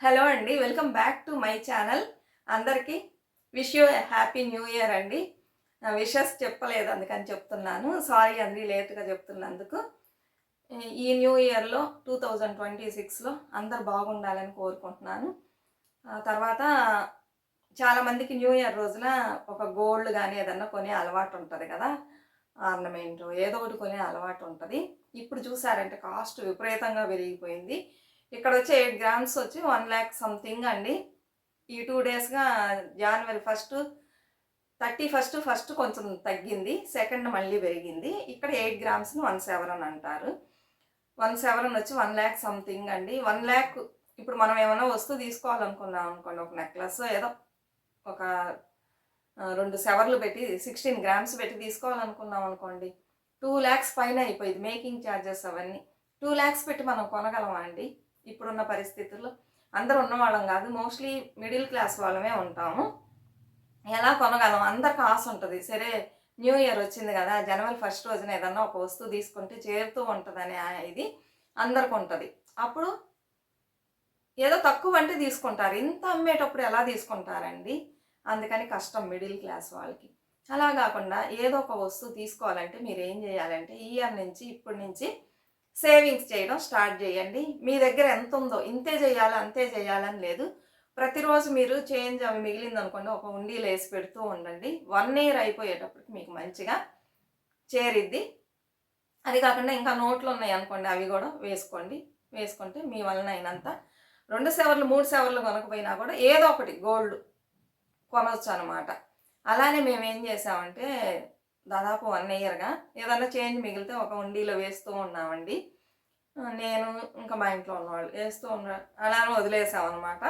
Hello అండి. Welcome back to my channel. అందరికీ wish you happy new year అండి. Wishes చెప్పలేదు అందుకని చెప్తున్నాను. సారీ అండి లేట్‌గా చెప్తున్నందుకు. ఈ న్యూ ఇయర్‌లో 2026లో అందరూ బాగుండాలని కోరుకుంటున్నాను. తర్వాత చాలామందికి న్యూ ఇయర్ రోజున ఒక గోల్డ్ గానీ ఏదన్నా కొనే అలవాటు ఉంటది కదా! ఆర్నమెంటు ఏదో ఒకటి కొనే అలవాటు ఉంటది. ఇప్పుడు చూసారంటే కాస్ట్ విపరీతంగా పెరిగిపోయింది. ఇక్కడొచ్చి 8 గ్రామ్స్ వచ్చి 1,00,000 సంథింగ్ అండి. ఈ 2 డేస్‌గా జనవరి 1, 31 ఫస్ట్ కొంచెం తగ్గింది. సెకండ్ మళ్ళీ పెరిగింది. ఇక్కడ 8 గ్రామ్స్‌ని 1 అంటారు. 1 వచ్చి 1,00,000 సంథింగ్ అండి. 1,00,000 ఇప్పుడు మనం ఏమన్నా వస్తువు తీసుకోవాలనుకున్నాం అనుకోండి, ఒక నెక్లెస్సో ఏదో ఒక 2 సవర్లు పెట్టి 16 గ్రామ్స్ పెట్టి తీసుకోవాలనుకున్నాం అనుకోండి, 2,00,000 పైన అయిపోయింది. మేకింగ్ ఛార్జెస్ అవన్నీ. 2,00,000 పెట్టి మనం కొనగలమా అండి? ఇప్పుడున్న పరిస్థితుల్లో అందరూ ఉన్నవాళ్ళం కాదు. మోస్ట్లీ మిడిల్ క్లాస్ వాళ్ళమే ఉంటాము. ఎలా కొనగలం? అందరికి ఆశ ఉంటది. సరే న్యూ ఇయర్ వచ్చింది కదా! జనవరి 1 రోజున ఏదన్నా ఒక వస్తువు తీసుకుంటే చేరుతూ ఉంటదనే ఇది అందరికుంటది. అప్పుడు ఏదో తక్కువంటే తీసుకుంటారు. ఇంత అమ్మేటప్పుడు ఎలా తీసుకుంటారండి? అందుకని కష్టం మిడిల్ క్లాస్ వాళ్ళకి. అలా గాకుండా ఏదో ఒక వస్తువు తీసుకోవాలంటే మీరేం జేయాలంటే ఈ ఇయర్ నుంచి ఇప్పటి నుంచి సేవింగ్స్ చేయడం స్టార్ట్ జేయండి. మీ దగ్గర ఎంతుందో ఇంతే జేయాలి, అంతే జేయాలని లేదు. ప్రతిరోజు మీరు చేంజ్ అవి మిగిలిందనుకోండి ఒక ఉండీలో ఏసి పెడుతూ ఉండండి. 1 ఇయర్ అయిపోయేటప్పటికి మీకు మంచిగా చేరిద్ది. అది కాకుండా ఇంకా నోట్లున్నాయనుకోండి అవి గూడా వేసుకోండి. వేసుకుంటే మీ వలన అయినంత 2 సవర్లు, 3 సవర్లు కొనకపోయినా కూడా ఏదో ఒకటి గోల్డ్ కొనొచ్చనమాట. అలానే మేమేం చేసామంటే దాదాపు 1 ఇయర్‌గా ఏదన్నా చేంజ్ మిగిలితే ఒక ఉండీలో వేస్తూ ఉన్నామండి. నేను ఇంకా మా ఇంట్లో ఉన్నవాళ్ళు వేస్తూ అలానే వదిలేసామనమాట.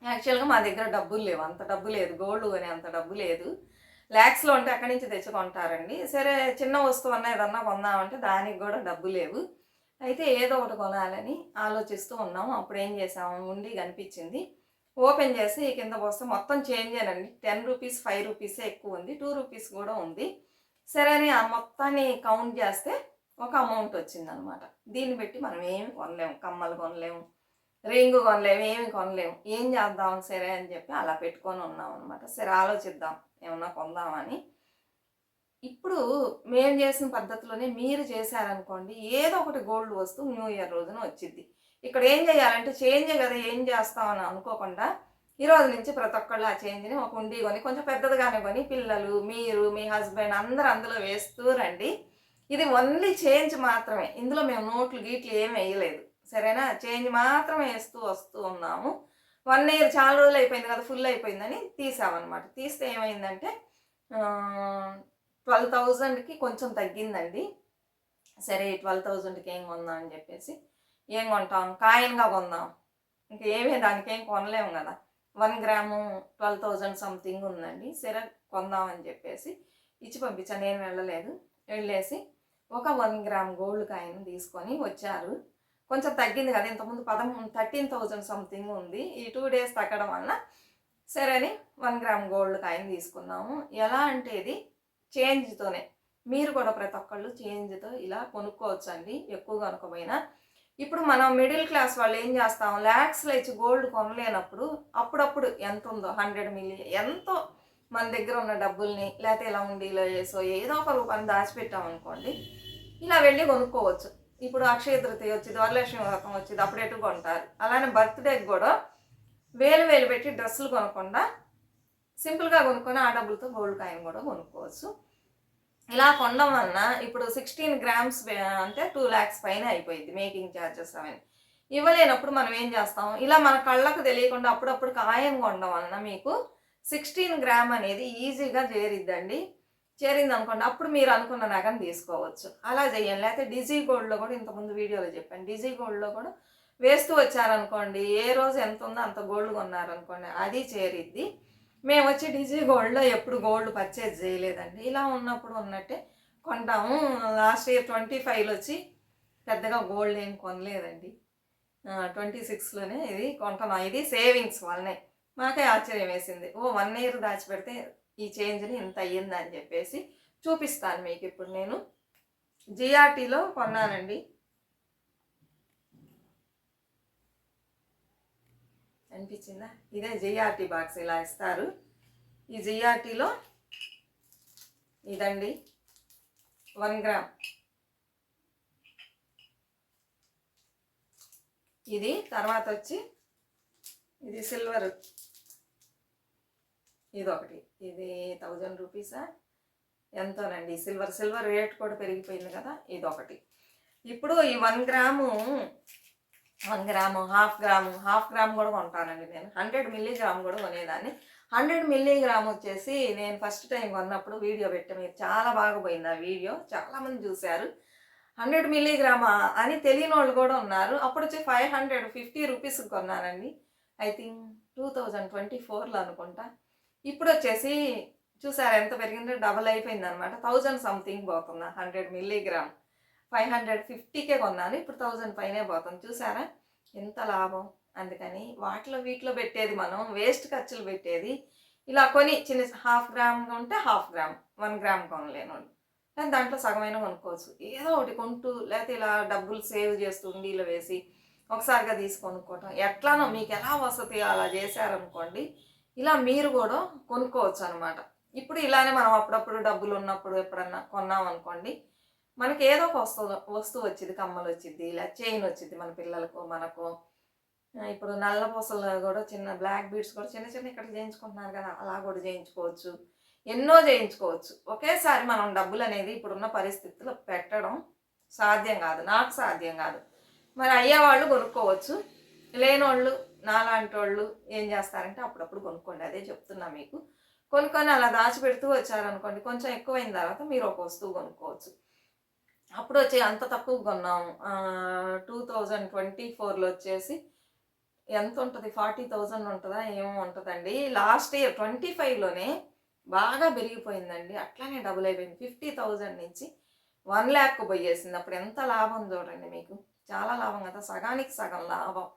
యాక్చువల్‌గా మా దగ్గర డబ్బులు లేవు. అంత డబ్బు లేదు. గోల్డ్ కొనే అంత డబ్బు లేదు. లాక్స్‌లో ఉంటే ఎక్కడి నుంచి తెచ్చి కొంటారండి. సరే చిన్న వస్తువన్నా ఏదన్నా కొందామంటే దానికి గూడా డబ్బు లేవు. అయితే ఏదో ఒకటి కొనాలని ఆలోచిస్తూ ఉన్నాము. అప్పుడేం చేసాము, ఉండి కనిపించింది. ఓపెన్ చేసి కింద పోస్తే మొత్తం చేంజేనండి. రూ. 10, రూ. 5 ఎక్కువుంది. రూ. 2 కూడా ఉంది. సరే అని ఆ మొత్తాన్ని కౌంట్ చేస్తే ఒక అమౌంట్ వచ్చిందనమాట. దీన్ని బట్టి మనం ఏమి కొనలేము. కమ్మలు కొనలేము, రింగు కొనలేము, ఏమి కొనలేము. ఏం చేద్దాం సరే అని చెప్పి అలా పెట్టుకొని ఉన్నామనమాట. సరే ఆలోచిద్దాం ఏమన్నా కొందామని. ఇప్పుడు మేము చేసిన పద్ధతిలోనే మీరు చేశారనుకోండి, ఏదో ఒకటి గోల్డ్ వస్తువు న్యూ ఇయర్ రోజున వచ్చిద్ది. ఇక్కడ ఏం చేయాలంటే చేంజే కదా ఏం చేస్తామని అనుకోకుండా, ఈరోజు నుంచి ప్రతి ఒక్కళ్ళు ఆ చేంజ్‌ని ఒక ఉండి కొని, కొంచెం పెద్దదిగానే కొని పిల్లలు, మీరు, మీ హస్బెండ్ అందరూ అందులో వేస్తూ రండి. ఇది ఓన్లీ చేంజ్ మాత్రమే. ఇందులో మేము నోట్లు, గీట్లు ఏమి వేయలేదు. సరేనా? చేంజ్ మాత్రమే వేస్తూ వస్తూ ఉన్నాము. 1 ఇయర్ చాలా రోజులు అయిపోయింది కదా! ఫుల్ అయిపోయిందని తీసామనమాట. తీస్తే ఏమైందంటే ఆహ్ 12,000కి కొంచెం తగ్గిందండి. సరే 12,000కి ఏం కొందాం అని చెప్పేసి, ఏం కొంటాం? కాయిన్‌గా కొందాం. ఇంక ఏమి దానికేం కొనలేము గదా! 1 గ్రాము 12,000 సంథింగ్ ఉందండి. సరే కొందాం అని చెప్పేసి ఇచ్చి పంపించా. నేను వెళ్ళలేదు. వెళ్ళేసి ఒక 1 గ్రామ్ గోల్డ్ కాయిన్ తీసుకొని వచ్చారు. కొంచెం తగ్గింది కదా! ఇంతకుముందు 13,000 సంథింగ్ ఉంది. ఈ 2 డేస్ తగ్గడం వలన సరే అని 1 గ్రామ్ గోల్డ్ కాయిన్ తీసుకున్నాము. ఎలా అంటే ఇది చేంజ్‌తోనే. మీరు కూడా ప్రతి ఒక్కళ్ళు చేంజ్‌తో ఇలా కొనుక్కోవచ్చండి. ఎక్కువ కొనకపోయినా. ఇప్పుడు మనం మిడిల్ క్లాస్ వాళ్ళు ఏం చేస్తాం, లాక్స్‌లో ఇచ్చి గోల్డ్ కొనలేనప్పుడు అప్పుడప్పుడు ఎంతుందో 100 మిల్లీ ఎంతో మన దగ్గర ఉన్న డబ్బుల్ని లేతే ఇలా ఉండీలో ఏసో ఏదో ఒక రూపాన్ని దాచిపెట్టామనుకోండి, ఇలా వెళ్ళి కొనుక్కోవచ్చు. ఇప్పుడు అక్షయ తృతీయ వచ్చిద్ది, వరలక్ష్మి వ్రతం వచ్చిద్ది అప్పుడెటు కొంటారు. అలానే బర్త్‌డేకి గూడా వేలు వేలు పెట్టి డ్రెస్సులు కొనకుండా సింపుల్‌గా కొనుక్కొని ఆ డబ్బులతో గోల్డ్ కాయిన్ గూడా కొనుక్కోవచ్చు. ఇలా కొనడం వలన ఇప్పుడు 16 గ్రామ్స్ అంటే 2,00,000 పైన అయిపోయిద్ది మేకింగ్ ఛార్జెస్ అవన్నీ. ఇవ్వలేనప్పుడు మనం ఏం చేస్తాం, ఇలా మన కళ్ళకు తెలియకుండా అప్పుడప్పుడు కాయిన్ కొనడం వలన మీకు 16 గ్రామ్ అనేది ఈజీగా చేరిద్దండి. చేరిందనుకోండి అప్పుడు మీరు అనుకున్న నగను తీసుకోవచ్చు. అలా చేయండి. లేకపోతే డిజీ గోల్డ్‌లో కూడా ఇంతకుముందు వీడియోలో చెప్పాను. డిజీ గోల్డ్‌లో కూడా వేస్తూ వచ్చారనుకోండి, ఏ రోజు ఎంతుందో అంత గోల్డ్ కొన్నారనుకోండి అది చేరిద్ది. మేమొచ్చి డిజీ గోల్డ్‌లో ఎప్పుడు గోల్డ్ పర్చేజ్ చేయలేదండి. ఇలా ఉన్నప్పుడు ఉన్నట్టే కొంటాము. లాస్ట్ ఇయర్ 25లో వచ్చి పెద్దగా గోల్డ్ ఏం కొనలేదండి. 26లోనే ఇది కొంటున్నాం. ఇది సేవింగ్స్ వల్లనే. మాకే ఆశ్చర్యం వేసింది. ఓహ్! 1 ఇయర్ దాచిపెడితే ఈ చేంజ్‌ని ఇంత అయ్యిందా అని చెప్పేసి చూపిస్తాను మీకిప్పుడు నేను. జిఆర్‌టీలో కొన్నానండి. అనిపించిందా? ఇదే జిఆర్టీ బాక్స్ ఇలా ఇస్తారు. ఈ జిఆర్టీలో ఇదండి 1 గ్రామ్, ఇది తర్వాత వచ్చి ఇది సిల్వర్, ఇది ఒకటి, ఇది 1000 రూపీసా ఎంతోనండి. సిల్వర్ రేట్ కూడా పెరిగిపోయింది కదా, ఇది ఒకటి. ఇప్పుడు ఈ 1 గ్రాము హాఫ్ గ్రామ్ కూడా కొంటానండి నేను. 100 మిల్లీగ్రామ్ కూడా కొనేదాన్ని. 100 మిల్లీగ్రామ్ వచ్చేసి నేను ఫస్ట్ టైం కొన్నప్పుడు వీడియో పెట్టాను, మీరు చాలా బాగా పోయింది ఆ వీడియో, చాలామంది చూశారు. 100 మిల్లీగ్రామ్ అని తెలియని వాళ్ళు కూడా ఉన్నారు. అప్పుడు వచ్చి 550 రూపీస్కి కొన్నానండి. ఐ థింక్ 2024లో అనుకుంటా. ఇప్పుడు వచ్చేసి చూసారా ఎంత పెరిగిందో, డబల్ అయిపోయింది అనమాట. 1000 సంథింగ్ పోతుంది 100 మిల్లీగ్రామ్. 550కే కొన్నాను, ఇప్పుడు 1000 పైనే పోతుంది. చూసారా ఎంత లాభం. అందుకని వీటిలో పెట్టేది మనం వేస్ట్ ఖర్చులు పెట్టేది, ఇలా కొని చిన్న హాఫ్ గ్రామ్ ఉంటే హాఫ్ గ్రామ్, 1 గ్రామ్ కొనలేను. కానీ దాంట్లో సగమైన కొనుక్కోవచ్చు. ఏదో ఒకటి కొంటూ, లేకపోతే ఇలా డబ్బులు సేవ్ చేస్తూ ఉండీలో వేసి ఒకసారిగా కొనుక్కోవటం, ఎట్లానో మీకు ఎలా వసతి అలా చేశారనుకోండి, ఇలా మీరు కూడా కొనుక్కోవచ్చు అనమాట. ఇప్పుడు ఇలానే మనం అప్పుడప్పుడు డబ్బులు ఉన్నప్పుడు ఎప్పుడన్నా కొన్నాం అనుకోండి, మనకి ఏదో ఒక వస్తువు వచ్చింది, కమ్మలు వచ్చింది, ఇలా చైన్ వచ్చింది మన పిల్లలకు, మనకు. ఇప్పుడు నల్ల పూసలు కూడా చిన్న బ్లాక్ బీడ్స్ కూడా చిన్న ఇక్కడ చేయించుకుంటున్నారు కదా, అలా కూడా చేయించుకోవచ్చు. ఎన్నో చేయించుకోవచ్చు. ఒకేసారి మనం డబ్బులు అనేది ఇప్పుడున్న పరిస్థితుల్లో పెట్టడం సాధ్యం కాదు, నాకు సాధ్యం కాదు. మరి అయ్యేవాళ్ళు కొనుక్కోవచ్చు, లేనోళ్ళు నాలాంటి వాళ్ళు ఏం చేస్తారంటే అప్పుడప్పుడు కొనుక్కోండి. అదే చెప్తున్నా మీకు. కొనుక్కొని అలా దాచిపెడుతూ వచ్చారనుకోండి, కొంచెం ఎక్కువైన తర్వాత మీరు ఒక వస్తువు కొనుక్కోవచ్చు. అప్పుడు వచ్చి అంత తక్కువ కొన్నాము. 2024లో వచ్చేసి ఎంత ఉంటుంది, 40,000 ఉంటుందా ఏమో ఉంటుందండి. లాస్ట్ ఇయర్ 25లోనే బాగా పెరిగిపోయిందండి, అట్లానే డబుల్ అయిపోయింది. 50,000 నుంచి 1 lakh పోయేసింది. అప్పుడు ఎంత లాభం చూడండి మీకు, చాలా లాభం కదా, సగానికి సగం లాభం.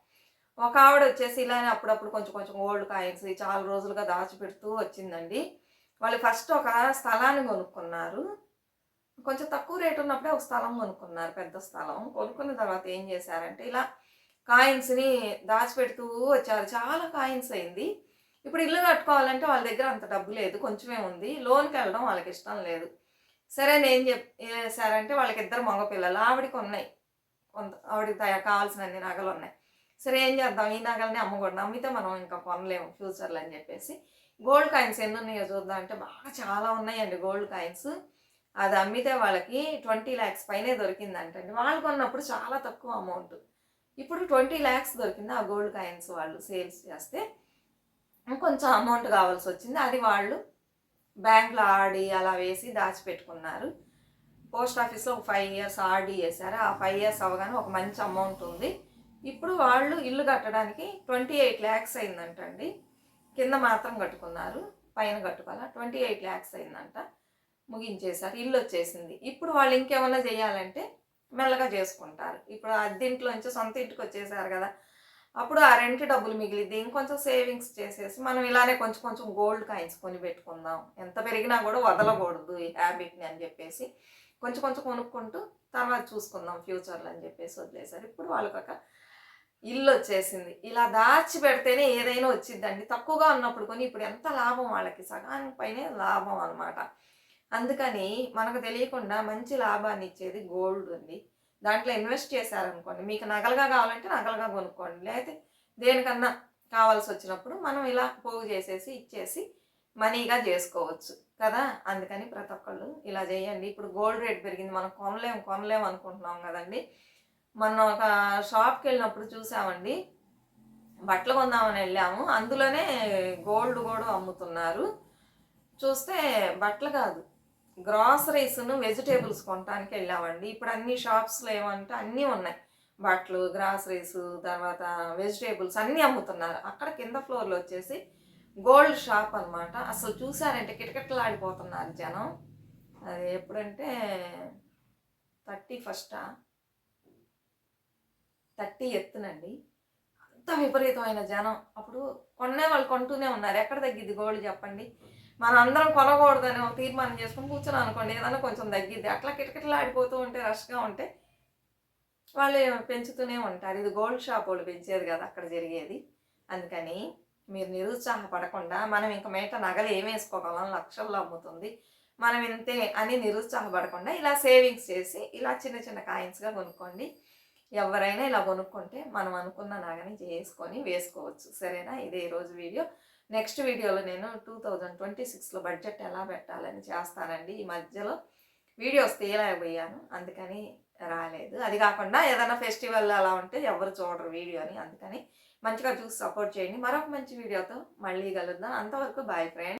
ఒక ఆవిడ వచ్చేసి ఇలానే అప్పుడప్పుడు కొంచెం ఓల్డ్ కాయిన్స్ చాలా రోజులుగా దాచిపెడుతూ వచ్చిందండి. వాళ్ళు ఫస్ట్ ఒక స్థలాన్ని కొనుక్కున్నారు, కొంచెం తక్కువ రేటు ఉన్నప్పుడే ఒక స్థలం కొనుక్కున్నారు, పెద్ద స్థలం. కొనుక్కున్న తర్వాత ఏం చేశారంటే ఇలా కాయిన్స్ని దాచిపెడుతూ వచ్చారు. చాలా కాయిన్స్ అయింది. ఇప్పుడు ఇల్లు కట్టుకోవాలంటే వాళ్ళ దగ్గర అంత డబ్బు లేదు, కొంచెమే ఉంది. లోన్కి వెళ్ళడం వాళ్ళకి ఇష్టం లేదు. సరే నేను చేశారంటే వాళ్ళకి 2 మగపిల్లలు, ఆవిడకి ఉన్నాయి ఆవిడకి కావాల్సినన్ని నగలు ఉన్నాయి. సరే ఏం చేద్దాం, ఈ నగలని అమ్మకూడదు, అమ్మితే మనం ఇంకా కొనలేము ఫ్యూచర్లో అని చెప్పేసి గోల్డ్ కాయిన్స్ ఎన్ని ఉన్నాయో చూద్దాం అంటే బాగా చాలా ఉన్నాయండి గోల్డ్ కాయిన్స్. అది అమ్మితే వాళ్ళకి 20 lakhs పైనే దొరికిందంటండి. వాళ్ళు కొన్నప్పుడు చాలా తక్కువ అమౌంట్, ఇప్పుడు 20 lakhs దొరికింది. ఆ గోల్డ్ కాయిన్స్ వాళ్ళు సేల్స్ చేస్తే కొంచెం అమౌంట్ కావాల్సి వచ్చింది. అది వాళ్ళు బ్యాంక్లో ఆర్డీ అలా వేసి దాచిపెట్టుకున్నారు. పోస్ట్ ఆఫీస్లో ఒక 5 years ఆర్డీ వేశారు. ఆ 5 years అవ్వగానే ఒక మంచి అమౌంట్ ఉంది. ఇప్పుడు వాళ్ళు ఇల్లు కట్టడానికి 28 lakhs అయిందంటండి. కింద మాత్రం కట్టుకున్నారు, పైన కట్టుకోవాలా, 28 lakhs అయిందంట. ముగించేశారు, ఇల్లు వచ్చేసింది. ఇప్పుడు వాళ్ళు ఇంకేమన్నా చేయాలంటే మెల్లగా చేసుకుంటారు. ఇప్పుడు అద్దెంట్లోంచి సొంత ఇంటికి వచ్చేసారు కదా, అప్పుడు ఆ రెంట్ డబ్బులు మిగిలిద్ది, ఇంకొంచెం సేవింగ్స్ చేసేసి మనం ఇలానే కొంచెం గోల్డ్ కాయిన్స్ కొని పెట్టుకుందాం, ఎంత పెరిగినా కూడా వదలకూడదు ఈ హ్యాబిట్ని అని చెప్పేసి కొంచెం కొనుక్కుంటూ తర్వాత చూసుకుందాం ఫ్యూచర్లో అని చెప్పేసి వదిలేశారు. ఇప్పుడు వాళ్ళకి ఒక ఇల్లు వచ్చేసింది. ఇలా దాచి పెడితేనే ఏదైనా వచ్చిద్దండి. తక్కువగా ఉన్నప్పుడు కొని ఇప్పుడు ఎంత లాభం వాళ్ళకి, సగానికి పైనే లాభం అనమాట. అందుకని మనకు తెలియకుండా మంచి లాభాన్ని ఇచ్చేది గోల్డ్ అండి. దాంట్లో ఇన్వెస్ట్ చేశారనుకోండి, మీకు నగలుగా కావాలంటే నగలుగా కొనుక్కోండి, లేకపోతే దేనికన్నా కావాల్సి వచ్చినప్పుడు మనం ఇలా పోగు చేసేసి ఇచ్చేసి మనీగా చేసుకోవచ్చు కదా. అందుకని ప్రతి ఒక్కళ్ళు ఇలా చేయండి. ఇప్పుడు గోల్డ్ రేట్ పెరిగింది, మనం కొనలేము అనుకుంటున్నాం కదండి. మొన్న ఒక షాప్కి వెళ్ళినప్పుడు చూసామండి, బట్టలు కొందామని వెళ్ళాము, అందులోనే గోల్డ్ కూడా అమ్ముతున్నారు. చూస్తే బట్టలు కాదు, గ్రాసరీస్ను వెజిటేబుల్స్ కొనడానికి వెళ్ళామండి. ఇప్పుడు అన్ని షాప్స్లో ఏమంటే అన్నీ ఉన్నాయి, బట్టలు, గ్రాసరీస్, తర్వాత వెజిటేబుల్స్ అన్నీ అమ్ముతున్నారు. అక్కడ కింద ఫ్లోర్లో వచ్చేసి గోల్డ్ షాప్ అనమాట. అసలు చూసారంటే కిటకిటలాడిపోతున్నారు జనం. అది ఎప్పుడంటే 30th అంత విపరీతమైన జనం. అప్పుడు కొనే వాళ్ళు కొంటూనే ఉన్నారు. ఎక్కడ తగ్గిద్ది గోల్డ్ చెప్పండి. మనం అందరం కొనకూడదని తీర్మానం చేసుకుని కూర్చొని అనుకోండి, ఏదైనా కొంచెం తగ్గిద్ది. అట్లా కిటకిటలాడిపోతూ ఉంటే, రష్గా ఉంటే వాళ్ళు పెంచుతూనే ఉంటారు. ఇది గోల్డ్ షాప్ వాళ్ళు పెంచేది కదా అక్కడ జరిగేది. అందుకని మీరు నిరుత్సాహపడకుండా మనం ఇంక మీట నగలు ఏం వేసుకోగలం, లక్షల్లో అమ్ముతుంది, మనం ఇంతే అని నిరుత్సాహపడకుండా ఇలా సేవింగ్స్ చేసి ఇలా చిన్న చిన్న కాయిన్స్గా కొనుక్కోండి. ఎవరైనా ఇలా కొనుక్కుంటే మనం అనుకున్న నగని చేసుకొని వేసుకోవచ్చు. సరేనా? ఇదే ఈరోజు వీడియో. నెక్స్ట్ వీడియోలో నేను 2026లో బడ్జెట్ ఎలా పెట్టాలని చేస్తానండి. ఈ మధ్యలో వీడియోస్ తీయలేకపోయాను, అందుకని రాలేదు. అది కాకుండా ఏదైనా ఫెస్టివల్ అలా ఉంటే ఎవరు చూడరు వీడియోని, అందుకని మంచిగా చూసి సపోర్ట్ చేయండి. మరొక మంచి వీడియోతో మళ్ళీ కలుద్దాం. అంతవరకు బాయ్ ఫ్రెండ్స్.